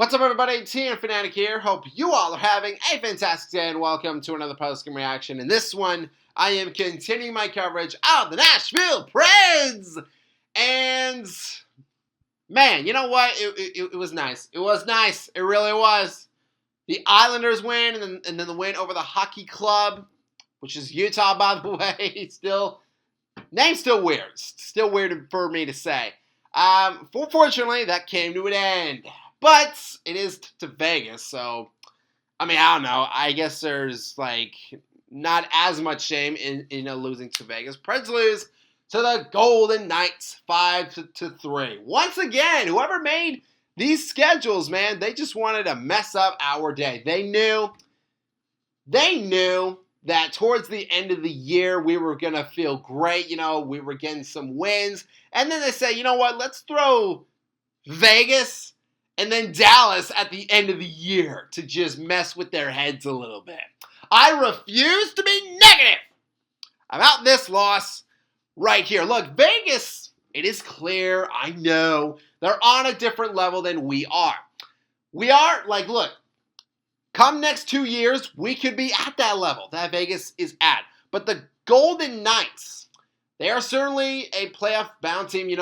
What's up, everybody? TN Fanatic here. Hope you all are having a fantastic day, and welcome to another post-game reaction. In this one, I am continuing my coverage of the Nashville Preds. And, man, you know what? It was nice. It was nice. It really was. The Islanders win, and then the win over the Hockey Club, which is Utah, by the way. Name's still weird. Still weird for me to say. Fortunately, that came to an end. But it is to Vegas, so, I don't know. I guess there's, not as much shame in losing to Vegas. Preds lose to the Golden Knights 5-3. Once again, whoever made these schedules, man, they just wanted to mess up our day. They knew that towards the end of the year, we were going to feel great. We were getting some wins. And then they say, you know what, let's throw Vegas and then Dallas at the end of the year to just mess with their heads a little bit. I refuse to be negative about this loss right here. Look, Vegas, it is clear, I know, they're on a different level than we are. We are, look, come next 2 years, we could be at that level that Vegas is at. But the Golden Knights, they are certainly a playoff-bound team. They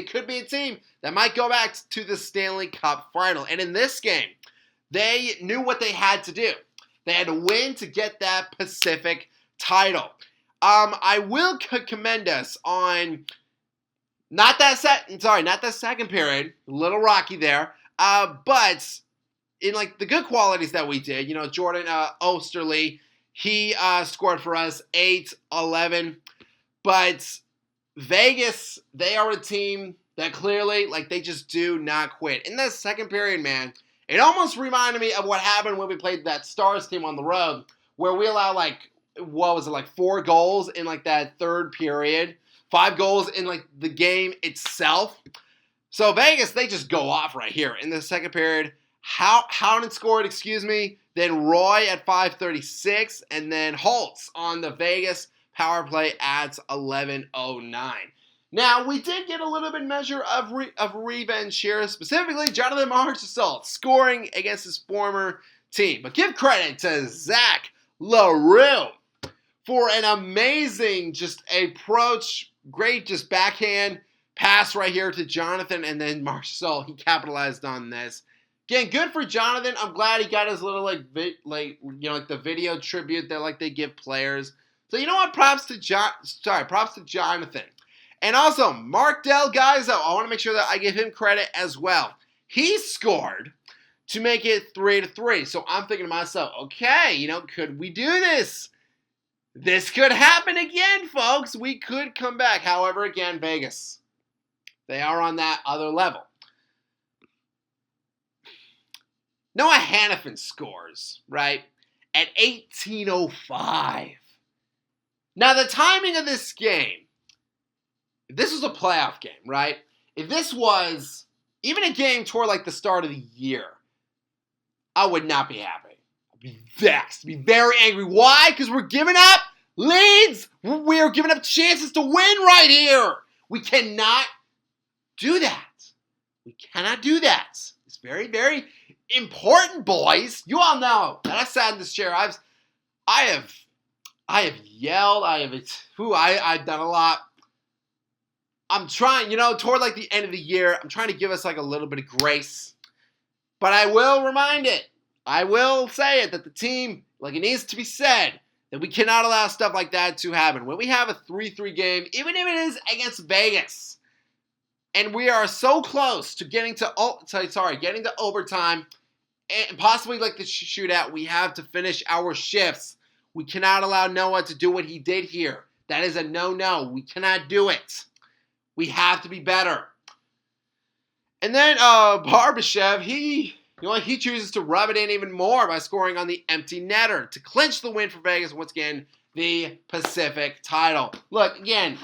could be a team that might go back to the Stanley Cup final. And in this game, they knew what they had to do. They had to win to get that Pacific title. I will commend us on not that second period, a little rocky there, but in the good qualities that we did. Jordan Osterley. He scored for us 8-11. But Vegas, they are a team that clearly, they just do not quit. In that second period, man, it almost reminded me of what happened when we played that Stars team on the road, where we allowed, 4 goals in, that third period. 5 goals in, the game itself. So Vegas, they just go off right here. In the second period, Howden scored, then Roy at 5:36, and then Holtz on the Vegas power play at 11:09. Now, we did get a little bit measure of revenge here, specifically Jonathan Marchessault scoring against his former team. But give credit to Zach LaRue for an amazing approach, great backhand pass right here to Jonathan, and then Marchessault, he capitalized on this. Again, good for Jonathan. I'm glad he got his little, the video tribute that, they give players. So, you know what? Props to Jonathan. And also, Mark Del Gaizo, I want to make sure that I give him credit as well. He scored to make it 3-3. So, I'm thinking to myself, okay, could we do this? This could happen again, folks. We could come back. However, again, Vegas, they are on that other level. Noah Hannafin scores, right, at 18:05. Now, the timing of this game, if this was a playoff game, right, if this was even a game toward, the start of the year, I would not be happy. I'd be vexed, be very angry. Why? Because we're giving up leads. We're giving up chances to win right here. We cannot do that. We cannot do that. It's very, very important, boys. You all know that I sat in this chair. I have yelled. I've done a lot. I'm trying, toward the end of the year, I'm trying to give us a little bit of grace. But I will remind it. I will say it that the team, it needs to be said, that we cannot allow stuff like that to happen. When we have a 3-3 game, even if it is against Vegas, and we are so close to getting to overtime, and possibly the shootout, we have to finish our shifts. We cannot allow Noah to do what he did here. That is a no-no. We cannot do it. We have to be better. And then Barbashev, he chooses to rub it in even more by scoring on the empty netter to clinch the win for Vegas. Once again, the Pacific title. Look, again,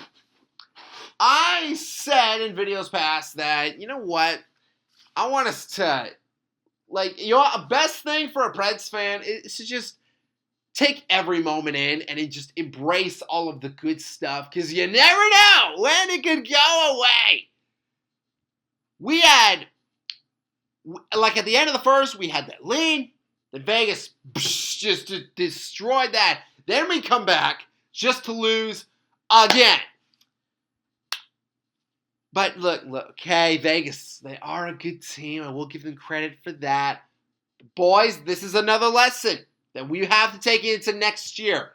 I said in videos past that, you know what, I want us to, a best thing for a Preds fan is to just take every moment in and just embrace all of the good stuff, because you never know when it could go away. We had Like at the end of the first, we had that lead. Then Vegas just destroyed that. Then we come back just to lose again. But look, okay, Vegas, they are a good team. I will give them credit for that. Boys, this is another lesson that we have to take into next year.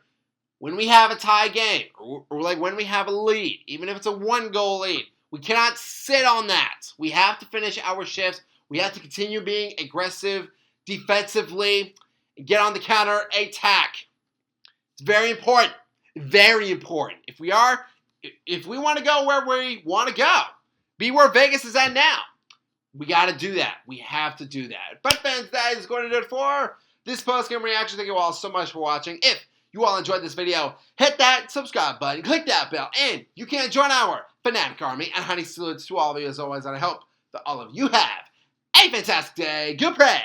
When we have a tie game, or like when we have a lead, even if it's a 1-goal lead, we cannot sit on that. We have to finish our shifts. We have to continue being aggressive defensively and get on the counter attack. It's very important. Very important. If we want to go where we want to go, be where Vegas is at now, we got to do that. We have to do that. But fans, that is going to do it for this post-game reaction. Thank you all so much for watching. If you all enjoyed this video, hit that subscribe button, click that bell, and you can join our Fanatic Army. And honey salutes to all of you as always, and I hope that all of you have a fantastic day. Good press.